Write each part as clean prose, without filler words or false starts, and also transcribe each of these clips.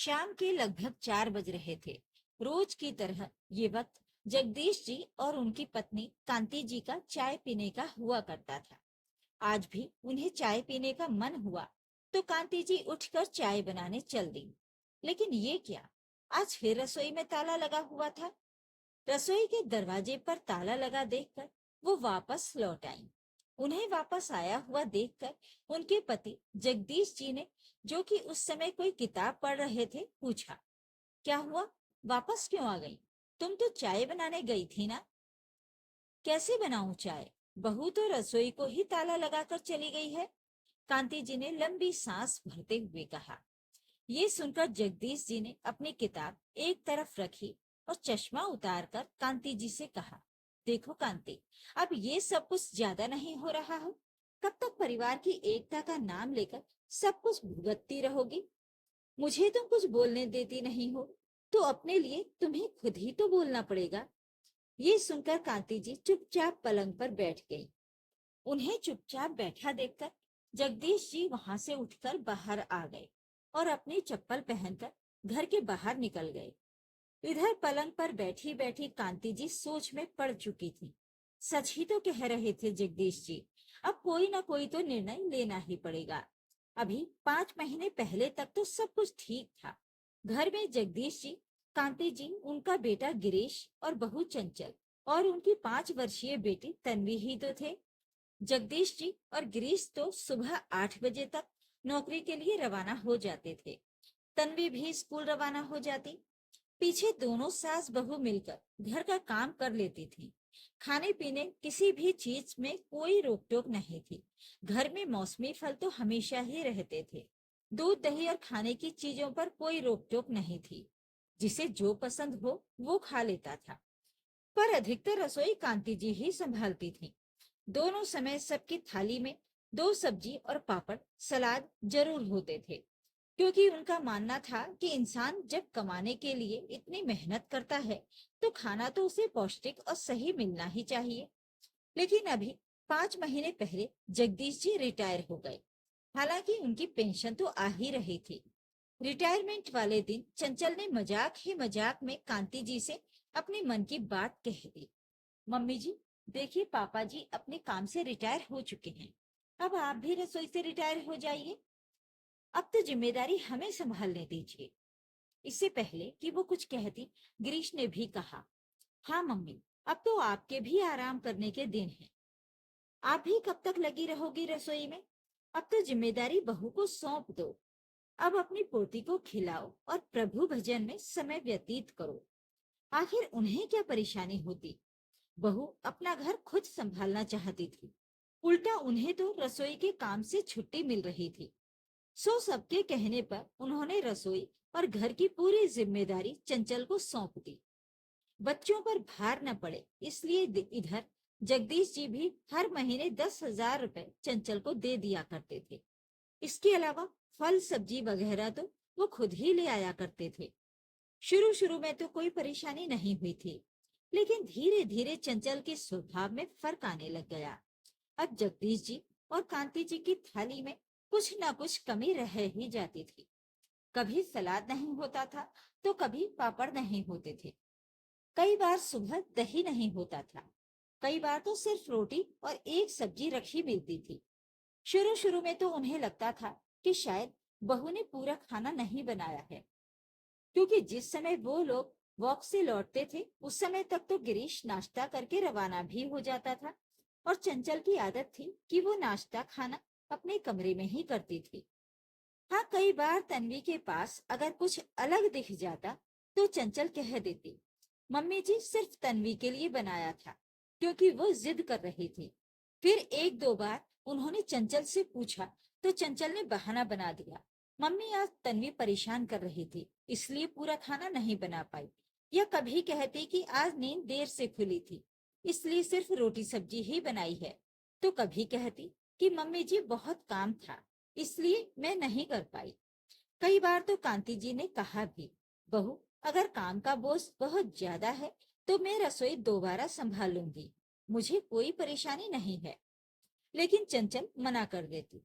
शाम के लगभग 4 बज रहे थे। रोज की तरह ये वक्त जगदीश जी और उनकी पत्नी कांति जी का चाय पीने का हुआ करता था। आज भी उन्हें चाय पीने का मन हुआ तो कांति जी उठकर चाय बनाने चल दी। लेकिन ये क्या, आज फिर रसोई में ताला लगा हुआ था। रसोई के दरवाजे पर ताला लगा देखकर वो वापस लौट आई। उन्हें वापस आया हुआ देखकर उनके पति जगदीश जी ने, जो कि उस समय कोई किताब पढ़ रहे थे, पूछा, क्या हुआ, वापस क्यों आ गई? तुम तो चाय बनाने गई थी ना? कैसे बनाऊं चाय? बहू तो रसोई को ही ताला लगाकर चली गई है। कांति जी ने लंबी सांस भरते हुए कहा। ये सुनकर जगदीश जी ने अपनी किताब एक तरफ रखी और चश्मा उतारकर कांति जी से कहा, देखो कांति, अब ये सब कुछ ज्यादा नहीं हो रहा है? कब तक परिवार की एकता का नाम लेकर सब कुछ भुगतती रहोगी? मुझे तुम कुछ बोलने देती नहीं हो, तो अपने लिए तुम्हें खुद ही तो बोलना पड़ेगा। ये सुनकर कांति जी चुपचाप पलंग पर बैठ गई। उन्हें चुपचाप बैठा देखकर जगदीश जी वहां से उठकर बाहर आ गए और अपनी चप्पल पहनकर घर के बाहर निकल गए। इधर पलंग पर बैठी बैठी कांति जी सोच में पड़ चुकी थी। सच ही तो कह रहे थे जगदीश जी, अब कोई ना कोई तो निर्णय लेना ही पड़ेगा। अभी 5 महीने पहले तक तो सब कुछ ठीक था। घर में जगदीश जी, कांति जी, उनका बेटा गिरीश और बहू चंचल और उनकी 5 वर्षीय बेटी तन्वी ही तो थे। जगदीश जी और गिरीश तो सुबह 8 बजे तक नौकरी के लिए रवाना हो जाते थे। तन्वी भी स्कूल रवाना हो जाती। पीछे दोनों सास बहू मिलकर घर का काम कर लेती थी। खाने पीने किसी भी चीज में कोई रोक टोक नहीं थी। घर में मौसमी फल तो हमेशा ही रहते थे। दूध दही और खाने की चीजों पर कोई रोक टोक नहीं थी। जिसे जो पसंद हो वो खा लेता था। पर अधिकतर रसोई कांति जी ही संभालती थी। दोनों समय सबकी थाली में 2 सब्जी और पापड़ सलाद जरूर होते थे, क्योंकि उनका मानना था कि इंसान जब कमाने के लिए इतनी मेहनत करता है तो खाना तो उसे पौष्टिक और सही मिलना ही चाहिए। लेकिन अभी 5 महीने पहले जगदीश जी रिटायर हो गए। हालांकि उनकी पेंशन तो आ ही रही थी। रिटायरमेंट वाले दिन चंचल ने मजाक ही मजाक में कांति जी से अपने मन की बात कह दी। मम्मी जी, देखिए पापा जी अपने काम से रिटायर हो चुके हैं। अब आप भी रसोई से रिटायर हो जाइए। अब तो जिम्मेदारी हमें संभालने दीजिए। इससे पहले कि वो कुछ कहती, गिरीश ने भी कहा, हाँ मम्मी, अब तो आपके भी आराम करने के दिन हैं। आप भी कब तक लगी रहोगी रसोई में? अब तो जिम्मेदारी बहू को सौंप दो। अब अपनी पोती को खिलाओ और प्रभु भजन में समय व्यतीत करो। आखिर उन्हें क्या परेशानी होती? बहू अपना घर खुद संभालना चाहती थी। उल्टा उन्हें तो रसोई के काम से छुट्टी मिल रही थी। सो सबके कहने पर उन्होंने रसोई और घर की पूरी जिम्मेदारी चंचल को सौंप दी। बच्चों पर भार न पड़े इसलिए इधर जगदीश जी भी हर महीने 10,000 रुपए चंचल को दे दिया करते थे। इसके अलावा फल सब्जी वगैरह तो वो खुद ही ले आया करते थे। शुरू शुरू में तो कोई परेशानी नहीं हुई थी, लेकिन धीरे धीरे चंचल के स्वभाव में फर्क आने लग गया। अब जगदीश जी और कांति जी की थाली में कुछ न कुछ कमी रह ही जाती थी। कभी सलाद नहीं होता था तो कभी पापड़ नहीं होते थे। कई बार सुबह दही नहीं होता था। कई बार तो सिर्फ रोटी और एक सब्जी रखी मिलती थी। शुरू शुरू में तो उन्हें लगता था कि शायद बहू ने पूरा खाना नहीं बनाया है, क्योंकि जिस समय वो लोग वॉक से लौटते थे उस समय तक तो गिरीश नाश्ता करके रवाना भी हो जाता था और चंचल की आदत थी कि वो नाश्ता खाना अपने कमरे में ही करती थी। हाँ, कई बार तन्वी के पास अगर कुछ अलग दिख जाता तो चंचल कह देती, मम्मी जी सिर्फ तन्वी के लिए बनाया था, क्योंकि वो जिद कर रही थी। फिर 1-2 बार उन्होंने चंचल से पूछा तो चंचल ने बहाना बना दिया, मम्मी आज तन्वी परेशान कर रही थी इसलिए पूरा खाना नहीं बना पाई। या कभी कहती कि आज नींद देर से खुली थी इसलिए सिर्फ रोटी सब्जी ही बनाई है। तो कभी कहती कि मम्मी जी बहुत काम था इसलिए मैं नहीं कर पाई। कई बार तो कांति जी ने कहा भी, बहू अगर काम का बोझ बहुत ज्यादा है तो मैं रसोई दोबारा संभाल लूंगी, मुझे कोई परेशानी नहीं है। लेकिन चंचल मना कर देती।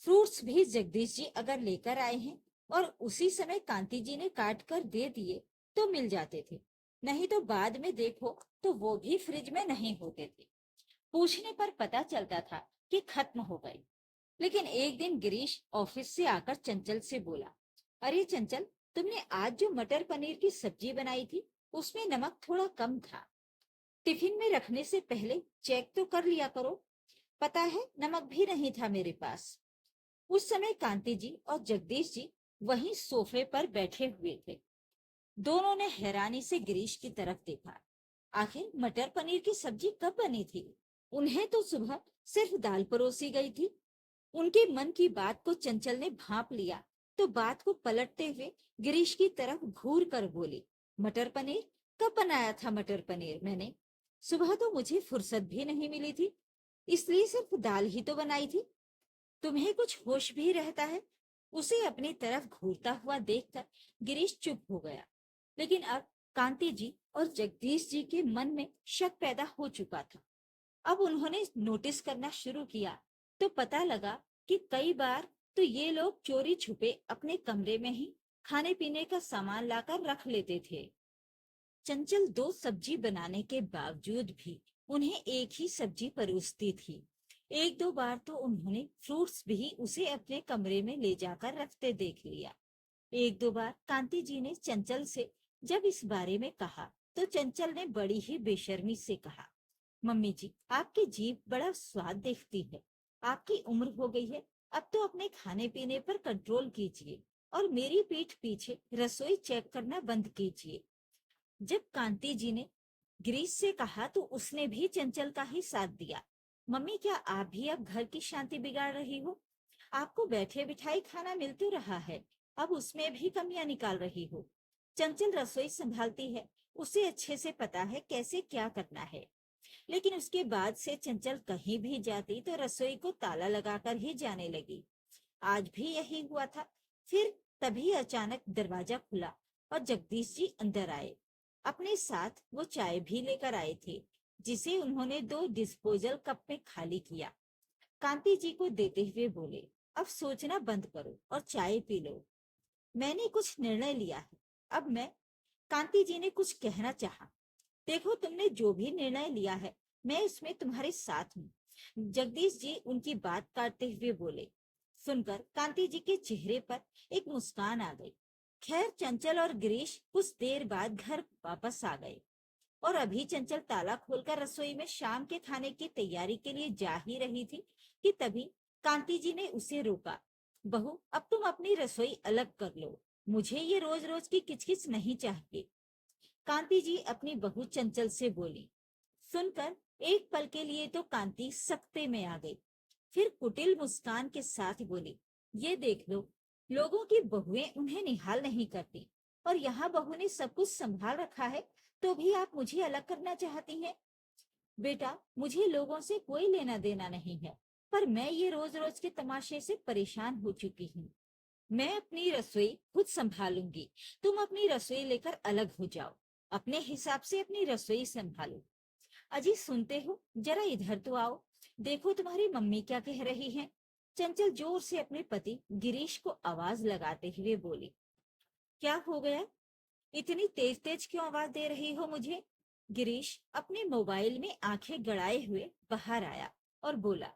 फ्रूट्स भी जगदीश जी अगर लेकर आए हैं और उसी समय कांति जी ने काट कर दे दिए तो मिल जाते थे, नहीं तो बाद में देखो तो वो भी फ्रिज में नहीं होते थे। पूछने पर पता चलता था कि खत्म हो गए। लेकिन एक दिन गिरीश ऑफिस से आकर चंचल से बोला, अरे चंचल, तुमने आज जो मटर पनीर की सब्जी बनाई थी उसमें नमक थोड़ा कम था। टिफिन में रखने से पहले चेक तो कर लिया करो। पता है नमक भी नहीं था मेरे पास। उस समय कांति जी और जगदीश जी वहीं सोफे पर बैठे हुए थे। दोनों ने हैरानी से गिरीश की तरफ देखा। आखिर मटर पनीर की सब्जी कब बनी थी? उन्हें तो सुबह सिर्फ दाल परोसी गई थी। उनके मन की बात को चंचल ने भांप लिया तो बात को पलटते हुए गिरीश की तरफ घूर कर बोली, मटर पनीर? कब बनाया था मटर पनीर मैंने? सुबह तो मुझे फुर्सत भी नहीं मिली थी, इसलिए सिर्फ दाल ही तो बनाई थी। तुम्हें कुछ होश भी रहता है? उसे अपनी तरफ घूरता हुआ देखकर गिरीश चुप हो गया। लेकिन अब कांति जी और जगदीश जी के मन में शक पैदा हो चुका था। अब उन्होंने नोटिस करना शुरू किया तो पता लगा कि कई बार तो ये लोग चोरी छुपे अपने कमरे में ही खाने पीने का सामान लाकर रख लेते थे। चंचल दो सब्जी बनाने के बावजूद भी उन्हें एक ही सब्जी परोसती थी। एक दो बार तो उन्होंने फ्रूट्स भी उसे अपने कमरे में ले जाकर रखते देख लिया। एक दो बार कांति जी ने चंचल से जब इस बारे में कहा तो चंचल ने बड़ी ही बेशर्मी से कहा, मम्मी जी, आपकी जीभ बड़ा स्वाद देखती है। आपकी उम्र हो गई है, अब तो अपने खाने पीने पर कंट्रोल कीजिए और मेरी पीठ पीछे रसोई चेक करना बंद कीजिए। जब कांति जी ने गिरीश से कहा तो उसने भी चंचल का ही साथ दिया। मम्मी, क्या आप भी अब घर की शांति बिगाड़ रही हो? आपको बैठे बिठाई खाना मिल तो रहा है, अब उसमें भी कमियां निकाल रही हो। चंचल रसोई संभालती है, उसे अच्छे से पता है कैसे क्या करना है। लेकिन उसके बाद से चंचल कहीं भी जाती तो रसोई को ताला लगाकर ही जाने लगी। आज भी यही हुआ था। फिर तभी अचानक दरवाजा खुला और जगदीश जी अंदर आए। अपने साथ वो चाय भी लेकर आए थे, जिसे उन्होंने दो डिस्पोजल कप में खाली किया। कांति जी को देते हुए बोले, अब सोचना बंद करो और चाय पी लो। मैंने कुछ निर्णय लिया है। अब मैं कांति जी ने कुछ कहना चाहा। देखो, तुमने जो भी निर्णय लिया है मैं इसमें तुम्हारे साथ हूँ। जगदीश जी उनकी बात काटते हुए बोले। सुनकर कांति जी के चेहरे पर एक मुस्कान आ गई। खैर, चंचल और गिरीश कुछ देर बाद घर वापस आ गए और अभी चंचल ताला खोलकर रसोई में शाम के खाने की तैयारी के लिए जा ही रही थी कि तभी कांति जी ने उसे रोका। बहू, अब तुम अपनी रसोई अलग कर लो, मुझे ये रोज रोज की किचकिच नहीं चाहिए। कांति जी अपनी बहू चंचल से बोली। सुनकर एक पल के लिए तो कांति सकते में आ गई। फिर कुटिल मुस्कान के साथ बोली, ये देख लो, लोगों की बहुएं उन्हें निहाल नहीं करती और यहाँ बहू ने सब कुछ संभाल रखा है तो भी आप मुझे अलग करना चाहती हैं। बेटा, मुझे लोगों से कोई लेना देना नहीं है, पर मैं ये रोज रोज के तमाशे से परेशान हो चुकी हूँ। मैं अपनी रसोई खुद संभालूंगी, तुम अपनी रसोई लेकर अलग हो जाओ। अपने हिसाब से अपनी रसोई संभालो। अजी, सुनते हो? जरा इधर तो आओ, देखो तुम्हारी मम्मी क्या कह रही हैं। चंचल जोर से अपने पति गिरीश को आवाज लगाते हुए बोली। क्या हो गया? इतनी तेज तेज क्यों आवाज दे रही हो मुझे? गिरीश अपने मोबाइल में आंखें गड़ाए हुए बाहर आया और बोला,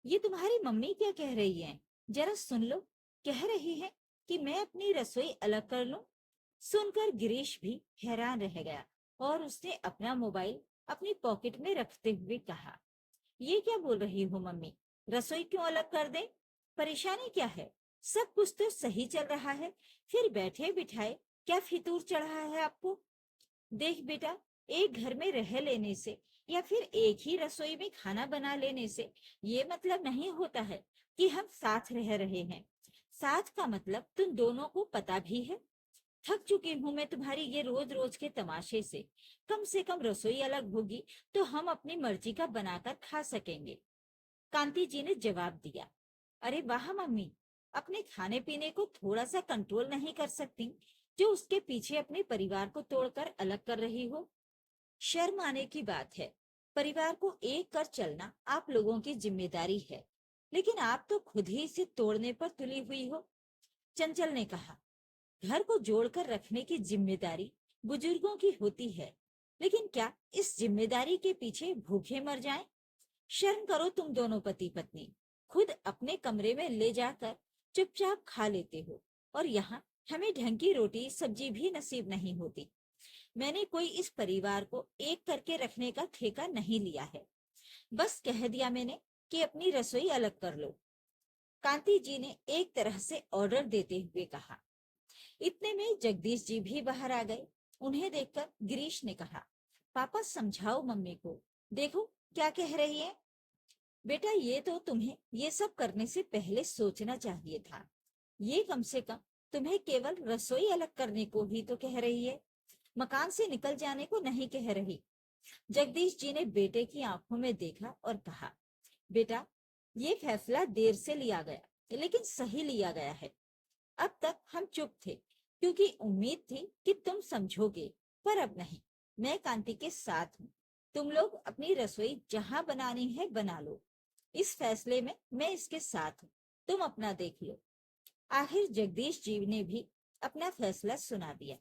ये तुम्हारी मम्मी क्या कह रही है? जरा सुन लो। कह रही है कि मैं अपनी रसोई अलग कर लूं। सुनकर गिरीश भी हैरान रह गया और उसने अपना मोबाइल अपनी पॉकेट में रखते हुए कहा, ये क्या बोल रही हो मम्मी? रसोई क्यों अलग कर दें? परेशानी क्या है? सब कुछ तो सही चल रहा है, फिर बैठे बिठाए क्या फितूर चढ़ा है आपको? देख बेटा, एक घर में रह लेने से या फिर एक ही रसोई में खाना बना लेने से ये मतलब नहीं होता है कि हम साथ रह रहे हैं। साथ का मतलब तुम दोनों को पता भी है। थक चुकी हूं मैं तुम्हारी ये रोज रोज के तमाशे से कम रसोई अलग होगी तो हम अपनी मर्जी का बनाकर खा सकेंगे। कांति जी ने जवाब दिया। अरे वाह मम्मी, अपने खाने पीने को थोड़ा सा कंट्रोल नहीं कर सकती जो उसके पीछे अपने परिवार को तोड़कर अलग कर रही हो? शर्म आने की बात है। परिवार को एक कर चलना आप लोगों की जिम्मेदारी है, लेकिन आप तो खुद ही इसे तोड़ने पर तुली हुई हो। चंचल ने कहा, घर को जोड़कर रखने की जिम्मेदारी बुजुर्गों की होती है, लेकिन क्या इस जिम्मेदारी के पीछे भूखे मर जाएं? शर्म करो तुम दोनों पति पत्नी, खुद अपने कमरे में ले जाकर चुपचाप खा लेते हो और यहाँ हमें ढंग की रोटी सब्जी भी नसीब नहीं होती। मैंने कोई इस परिवार को एक करके रखने का ठेका नहीं लिया है, बस कह दिया मैंने कि अपनी रसोई अलग कर लो। कांति जी ने एक तरह से ऑर्डर देते हुए कहा। इतने में जगदीश जी भी बाहर आ गए। उन्हें देखकर गिरीश ने कहा, पापा समझाओ मम्मी को, देखो क्या कह रही है। बेटा, ये तो तुम्हें ये सब करने से पहले सोचना चाहिए था। ये कम से कम तुम्हें केवल रसोई अलग करने को ही तो कह रही है, मकान से निकल जाने को नहीं कह रही। जगदीश जी ने बेटे की आंखों में देखा और कहा, बेटा, ये फैसला देर से लिया गया, लेकिन सही लिया गया है। अब तक हम चुप थे क्योंकि उम्मीद थी कि तुम समझोगे, पर अब नहीं। मैं कांति के साथ हूँ। तुम लोग अपनी रसोई जहां बनानी है बना लो। इस फैसले में मैं इसके साथ हूँ, तुम अपना देख लो। आखिर जगदीश जी ने भी अपना फैसला सुना दिया।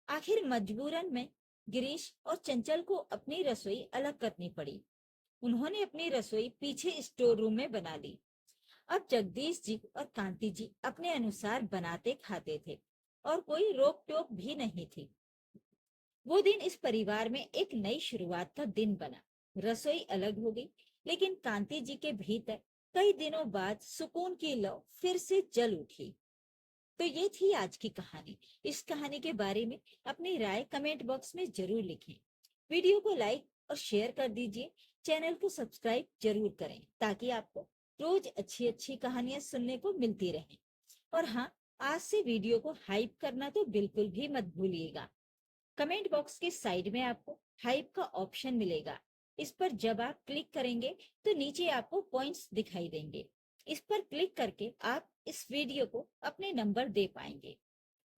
आखिर मजबूरन में गिरीश और चंचल को अपनी रसोई अलग करनी पड़ी। उन्होंने अपनी रसोई पीछे स्टोर रूम में बना ली। अब जगदीश जी और कांति जी अपने अनुसार बनाते खाते थे और कोई रोक टोक भी नहीं थी। वो दिन इस परिवार में एक नई शुरुआत का दिन बना। रसोई अलग हो गई, लेकिन कांति जी के भीतर कई दिनों बाद सुकून की लौ फिर से जल उठी। तो ये थी आज की कहानी। इस कहानी के बारे में अपनी राय कमेंट बॉक्स में जरूर लिखें। वीडियो को लाइक और शेयर कर दीजिए। चैनल को सब्सक्राइब जरूर करें ताकि आपको रोज अच्छी अच्छी कहानियां सुनने को मिलती रहें। और हाँ, आज से वीडियो को हाइप करना तो बिल्कुल भी मत भूलिएगा। कमेंट बॉक्स के साइड में आपको हाइप का ऑप्शन मिलेगा। इस पर जब आप क्लिक करेंगे तो नीचे आपको पॉइंट्स दिखाई देंगे। इस पर क्लिक करके आप इस वीडियो को अपने नंबर दे पाएंगे।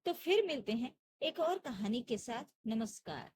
तो फिर मिलते हैं एक और कहानी के साथ। नमस्कार।